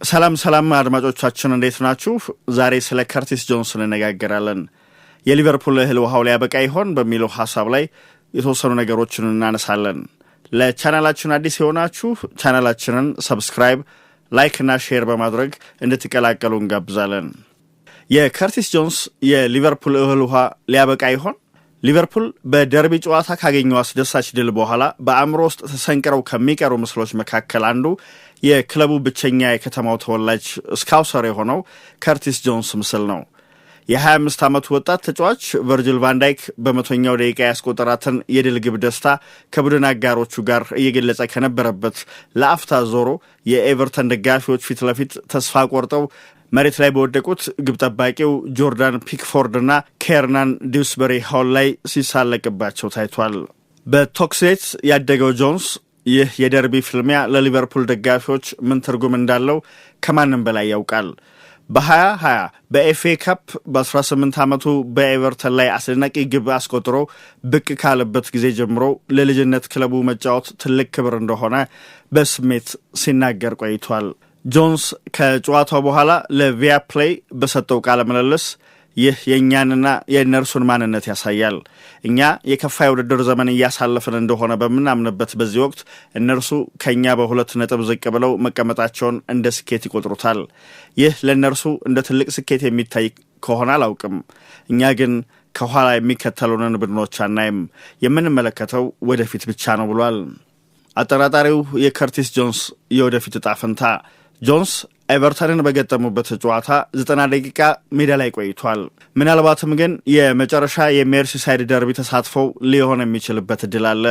ሰላም አድማጮቻችን እንዴት ናችሁ? ዛሬ ስለ ከርቲስ ጆንሰን እንነጋገራለን። የሊቨርፑል እህል ውሃው ሊያበቃ ይሆን በሚለው ሐሳብ ላይ የተወሰኑ ነገሮችን እናነሳለን። ለቻናላችን አዲስ የሆናችሁ ቻናላችንን ሰብስክራይብ፣ ላይክ እና ሼር በማድረግ እንድትቀላቀሉ እንጋብዛለን። የከርቲስ ጆንስ የሊቨርፑል እህል ውሃ ሊያበቃ ይሆን? ሊቨርፑል በደርቢ ጨዋታ ካገኘው አስደሳች ድል በኋላ በአእምሮ ውስጥ ተሰንቅረው ከሚቀሩ ምስሎች መካከል አንዱ የክለቡ ብቸኛ የከተማው ተወላጅ ስካውሰር የሆነው ከርቲስ ጆንስ ምስል ነው። የ25 ዓመቱ ወጣት ተጫዋች ቨርጂል ቫን ዳይክ በመቶኛው ደቂቃ ያስቆጠራትን የድል ግብ ደስታ ከቡድን አጋሮቹ ጋር እየገለጸ ከነበረበት ለአፍታ ዞሮ የኤቨርተን ደጋፊዎች ፊት ለፊት ተስፋ ቆርጠው መሬት ላይ በወደቁት ግብ ጠባቂው ጆርዳን ፒክፎርድ እና ኬርናን ዲውስበሪ ሆል ላይ ሲሳለቅባቸው ታይቷል። በቶክሴት ያደገው ጆንስ ይህ የደርቢ ፍልሚያ ለሊቨርፑል ደጋፊዎች ምን ትርጉም እንዳለው ከማንም በላይ ያውቃል። በ2020 በኤፍኤ ካፕ በ18 ዓመቱ በኤቨርተን ላይ አስደናቂ ግብ አስቆጥሮ ብቅ ካለበት ጊዜ ጀምሮ ለልጅነት ክለቡ መጫወት ትልቅ ክብር እንደሆነ በስሜት ሲናገር ቆይቷል። ጆንስ ከጨዋታው በኋላ ለቪያፕሌይ በሰጠው ቃለ ምልልስ ይህ የእኛንና የእነርሱን ማንነት ያሳያል። እኛ የከፋ የውድድር ዘመን እያሳለፍን እንደሆነ በምናምንበት በዚህ ወቅት እነርሱ ከእኛ በ2 ነጥብ ዝቅ ብለው መቀመጣቸውን እንደ ስኬት ይቆጥሩታል። ይህ ለእነርሱ እንደ ትልቅ ስኬት የሚታይ ከሆነ አላውቅም። እኛ ግን ከኋላ የሚከተሉንን ቡድኖች አናይም። የምንመለከተው ወደፊት ብቻ ነው ብሏል። አጠራጣሪው የከርቲስ ጆንስ የወደፊት እጣ ፈንታ። ጆንስ ኤቨርተንን በገጠሙበት ጨዋታ 90 ደቂቃ ሜዳ ላይ ቆይቷል። ምናልባትም ግን የመጨረሻ የሜርሲሳይድ ደርቢ ተሳትፎው ሊሆን የሚችልበት እድል አለ።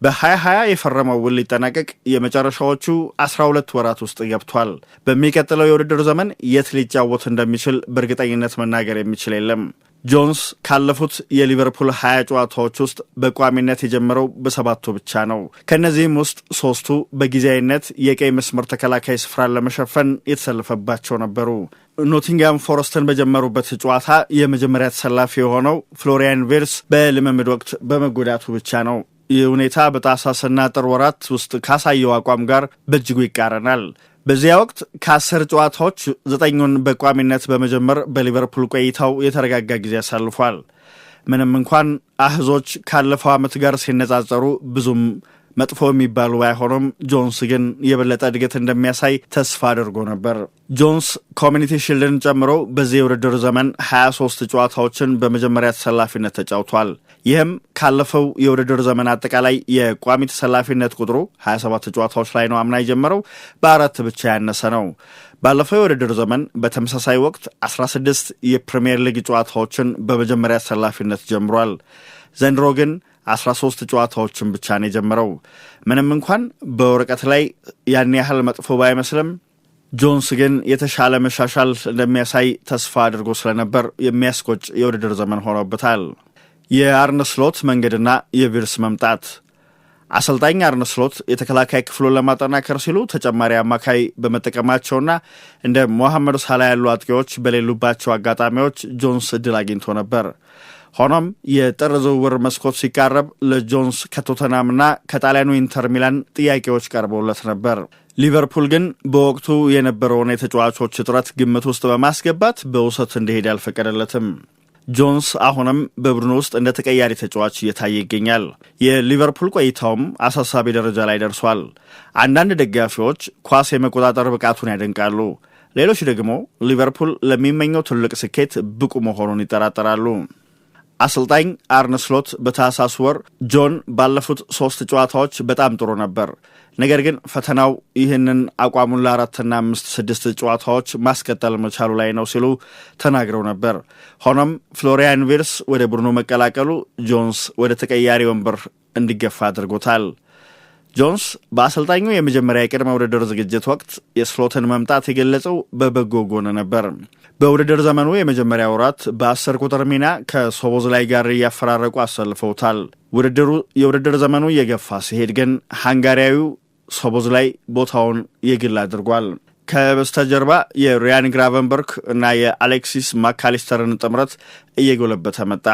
በ2020 የፈረመው ውል ሊጠናቀቅ የመጨረሻዎቹ 12 ወራት ውስጥ ገብቷል። በሚቀጥለው የውድድር ዘመን የት ሊጫወት እንደሚችል በእርግጠኝነት መናገር የሚችል የለም። ጆንስ ካለፉት የሊቨርፑል 20 ጨዋታዎች ውስጥ በቋሚነት የጀመረው በ7 ብቻ ነው። ከእነዚህም ውስጥ 3ቱ በጊዜያዊነት የቀይ መስመር ተከላካይ ስፍራን ለመሸፈን የተሰለፈባቸው ነበሩ። ኖቲንግሃም ፎረስትን በጀመሩበት ጨዋታ የመጀመሪያ ተሰላፊ የሆነው ፍሎሪያን ቪርትስ በልምምድ ወቅት በመጎዳቱ ብቻ ነው። ይህ ሁኔታ በታህሳስና ጥር ወራት ውስጥ ካሳየው አቋም ጋር በእጅጉ ይቃረናል። በዚያ ወቅት ከ10 ጨዋታዎች 9ን በቋሚነት በመጀመር በሊቨርፑል ቆይታው የተረጋጋ ጊዜ አሳልፏል። ምንም እንኳን አህዞች ካለፈው ዓመት ጋር ሲነጻጸሩ ብዙም መጥፎ የሚባሉ ባይሆኑም ጆንስ ግን የበለጠ እድገት እንደሚያሳይ ተስፋ አድርጎ ነበር። ጆንስ ኮሚኒቲ ሺልድን ጨምሮ በዚህ የውድድር ዘመን 23 ጨዋታዎችን በመጀመሪያ ተሰላፊነት ተጫውቷል። ይህም ካለፈው የውድድር ዘመን አጠቃላይ የቋሚ ተሰላፊነት ቁጥሩ 27 ጨዋታዎች ላይ ነው አምና የጀመረው፣ በ4 ብቻ ያነሰ ነው። ባለፈው የውድድር ዘመን በተመሳሳይ ወቅት 16 የፕሪሚየር ሊግ ጨዋታዎችን በመጀመሪያ ተሰላፊነት ጀምሯል። ዘንድሮ ግን 13 ጨዋታዎችን ብቻ ነው የጀመረው። ምንም እንኳን በወረቀት ላይ ያን ያህል መጥፎ ባይመስልም ጆንስ ግን የተሻለ መሻሻል እንደሚያሳይ ተስፋ አድርጎ ስለነበር የሚያስቆጭ የውድድር ዘመን ሆኖበታል። የአርነ ስሎት መንገድና የቪርስ መምጣት። አሰልጣኝ አርነ ስሎት የተከላካይ ክፍሉን ለማጠናከር ሲሉ ተጨማሪ አማካይ በመጠቀማቸውና እንደ ሞሐመድ ሳላ ያሉ አጥቂዎች በሌሉባቸው አጋጣሚዎች ጆንስ እድል አግኝቶ ነበር። ሆኖም የጥር ዝውውር መስኮት ሲቃረብ ለጆንስ ከቶተናምና ከጣሊያኑ ኢንተር ሚላን ጥያቄዎች ቀርበውለት ነበር። ሊቨርፑል ግን በወቅቱ የነበረውን የተጫዋቾች እጥረት ግምት ውስጥ በማስገባት በውሰት እንዲሄድ አልፈቀደለትም። ጆንስ አሁንም በቡድኑ ውስጥ እንደ ተቀያሪ ተጫዋች እየታየ ይገኛል። የሊቨርፑል ቆይታውም አሳሳቢ ደረጃ ላይ ደርሷል። አንዳንድ ደጋፊዎች ኳስ የመቆጣጠር ብቃቱን ያደንቃሉ። ሌሎች ደግሞ ሊቨርፑል ለሚመኘው ትልቅ ስኬት ብቁ መሆኑን ይጠራጠራሉ። አሰልጣኝ አርነ ስሎት በታህሳስ ወር ጆን ባለፉት 3 ጨዋታዎች በጣም ጥሩ ነበር፣ ነገር ግን ፈተናው ይህንን አቋሙን ለ4 እና 5-6 ጨዋታዎች ማስቀጠል መቻሉ ላይ ነው ሲሉ ተናግረው ነበር። ሆኖም ፍሎሪያን ቪርትስ ወደ ቡድኑ መቀላቀሉ ጆንስ ወደ ተቀያሪ ወንበር እንዲገፋ አድርጎታል። ጆንስ በአሰልጣኙ የመጀመሪያ የቅድመ ውድድር ዝግጅት ወቅት የስሎትን መምጣት የገለጸው በበጎ ጎን ነበር። በውድድር ዘመኑ የመጀመሪያ ወራት በ10 ቁጥር ሚና ከሶቦዝላይ ጋር እያፈራረቁ አሰልፈውታል። የውድድር ዘመኑ እየገፋ ሲሄድ ግን ሃንጋሪያዊው ሶቦዝላይ ቦታውን የግል አድርጓል። ከበስተጀርባ የሪያን ግራቨንበርክ እና የአሌክሲስ ማካሊስተርን ጥምረት እየጎለበተ መጣ።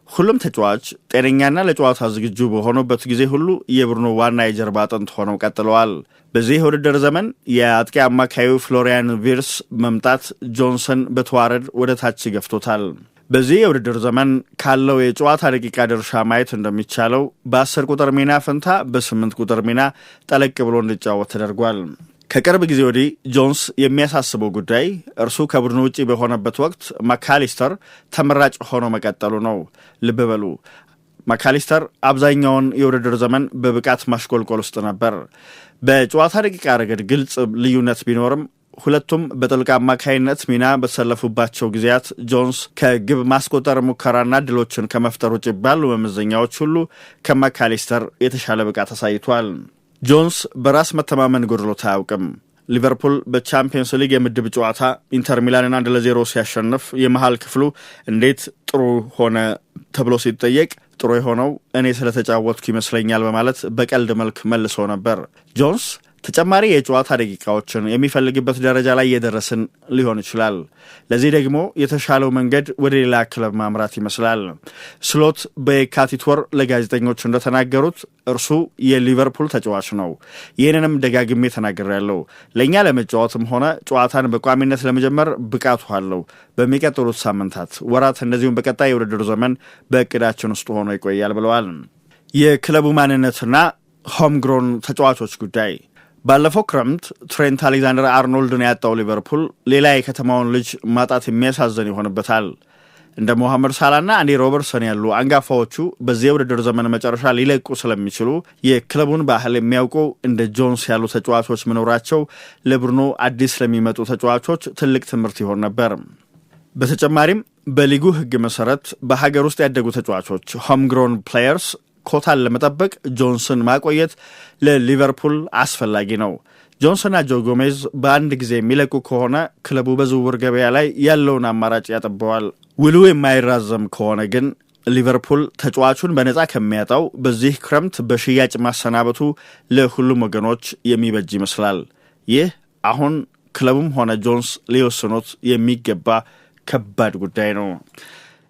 ሁሉም ተጫዋች ጤነኛና ለጨዋታ ዝግጁ በሆኑበት ጊዜ ሁሉ የቡድኑ ዋና የጀርባ አጥንት ሆነው ቀጥለዋል። በዚህ የውድድር ዘመን የአጥቂ አማካዩ ፍሎሪያን ቪርትስ መምጣት ጆንሰን በተዋረድ ወደ ታች ገፍቶታል። በዚህ የውድድር ዘመን ካለው የጨዋታ ደቂቃ ድርሻ ማየት እንደሚቻለው በ10 ቁጥር ሚና ፈንታ በ8 ቁጥር ሚና ጠለቅ ብሎ እንዲጫወት ተደርጓል። ከቅርብ ጊዜ ወዲህ ጆንስ የሚያሳስበው ጉዳይ እርሱ ከቡድኑ ውጪ በሆነበት ወቅት ማካሊስተር ተመራጭ ሆኖ መቀጠሉ ነው። ልብ በሉ፣ ማካሊስተር አብዛኛውን የውድድር ዘመን በብቃት ማሽቆልቆል ውስጥ ነበር። በጨዋታ ደቂቃ ረገድ ግልጽ ልዩነት ቢኖርም ሁለቱም በጥልቅ አማካይነት ሚና በተሰለፉባቸው ጊዜያት ጆንስ ከግብ ማስቆጠር ሙከራና ድሎችን ከመፍጠር ውጭ ባሉ መመዘኛዎች ሁሉ ከማካሊስተር የተሻለ ብቃት አሳይቷል። ጆንስ በራስ መተማመን ጎድሎት አያውቅም። ሊቨርፑል በቻምፒየንስ ሊግ የምድብ ጨዋታ ኢንተር ሚላንን 1-0 ሲያሸንፍ የመሃል ክፍሉ እንዴት ጥሩ ሆነ ተብሎ ሲጠየቅ ጥሩ የሆነው እኔ ስለተጫወትኩ ይመስለኛል በማለት በቀልድ መልክ መልሶ ነበር። ጆንስ ተጨማሪ የጨዋታ ደቂቃዎችን የሚፈልግበት ደረጃ ላይ የደረስን ሊሆን ይችላል። ለዚህ ደግሞ የተሻለው መንገድ ወደ ሌላ ክለብ ማምራት ይመስላል። ስሎት በየካቲት ወር ለጋዜጠኞች እንደተናገሩት እርሱ የሊቨርፑል ተጫዋች ነው። ይህንንም ደጋግሜ ተናግሬያለሁ። ለእኛ ለመጫወትም ሆነ ጨዋታን በቋሚነት ለመጀመር ብቃቱ አለው። በሚቀጥሉት ሳምንታት፣ ወራት እንደዚሁም በቀጣይ የውድድር ዘመን በእቅዳችን ውስጥ ሆኖ ይቆያል ብለዋል። የክለቡ ማንነትና ሆምግሮን ተጫዋቾች ጉዳይ ባለፈው ክረምት ትሬንት አሌክዛንደር አርኖልድን ያጣው ሊቨርፑል ሌላ የከተማውን ልጅ ማጣት የሚያሳዝን ይሆንበታል። እንደ ሞሐመድ ሳላና አንዲ ሮበርትሰን ያሉ አንጋፋዎቹ በዚህ የውድድር ዘመን መጨረሻ ሊለቁ ስለሚችሉ የክለቡን ባህል የሚያውቁ እንደ ጆንስ ያሉ ተጫዋቾች መኖራቸው ለቡድኑ አዲስ ለሚመጡ ተጫዋቾች ትልቅ ትምህርት ይሆን ነበር። በተጨማሪም በሊጉ ሕግ መሰረት በሀገር ውስጥ ያደጉ ተጫዋቾች ሆምግሮን ፕሌየርስ ኮታን ለመጠበቅ ጆንስን ማቆየት ለሊቨርፑል አስፈላጊ ነው። ጆንስና ጆ ጎሜዝ በአንድ ጊዜ የሚለቁ ከሆነ ክለቡ በዝውውር ገበያ ላይ ያለውን አማራጭ ያጠበዋል። ውሉ የማይራዘም ከሆነ ግን ሊቨርፑል ተጫዋቹን በነፃ ከሚያጣው በዚህ ክረምት በሽያጭ ማሰናበቱ ለሁሉም ወገኖች የሚበጅ ይመስላል። ይህ አሁን ክለቡም ሆነ ጆንስ ሊወስኑት የሚገባ ከባድ ጉዳይ ነው።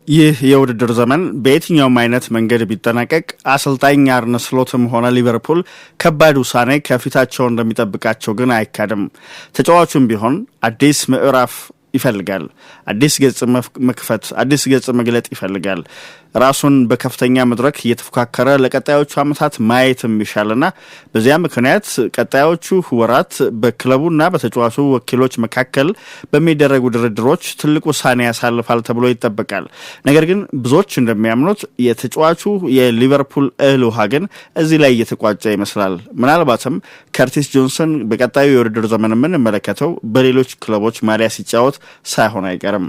ይህ የውድድር ዘመን በየትኛውም አይነት መንገድ ቢጠናቀቅ አሰልጣኝ አርነ ስሎትም ሆነ ሊቨርፑል ከባድ ውሳኔ ከፊታቸው እንደሚጠብቃቸው ግን አይካድም። ተጫዋቹም ቢሆን አዲስ ምዕራፍ ይፈልጋል። አዲስ ገጽ መክፈት፣ አዲስ ገጽ መግለጥ ይፈልጋል። ራሱን በከፍተኛ መድረክ እየተፎካከረ ለቀጣዮቹ ዓመታት ማየትም ይሻልና በዚያ ምክንያት ቀጣዮቹ ወራት በክለቡና በተጫዋቹ ወኪሎች መካከል በሚደረጉ ድርድሮች ትልቅ ውሳኔ ያሳልፋል ተብሎ ይጠበቃል። ነገር ግን ብዙዎች እንደሚያምኑት የተጫዋቹ የሊቨርፑል እህል ውሃ ግን እዚህ ላይ እየተቋጨ ይመስላል። ምናልባትም ከርቲስ ጆንሰን በቀጣዩ የውድድር ዘመን የምንመለከተው በሌሎች ክለቦች ማሊያ ሲጫወት ሳይሆን አይቀርም።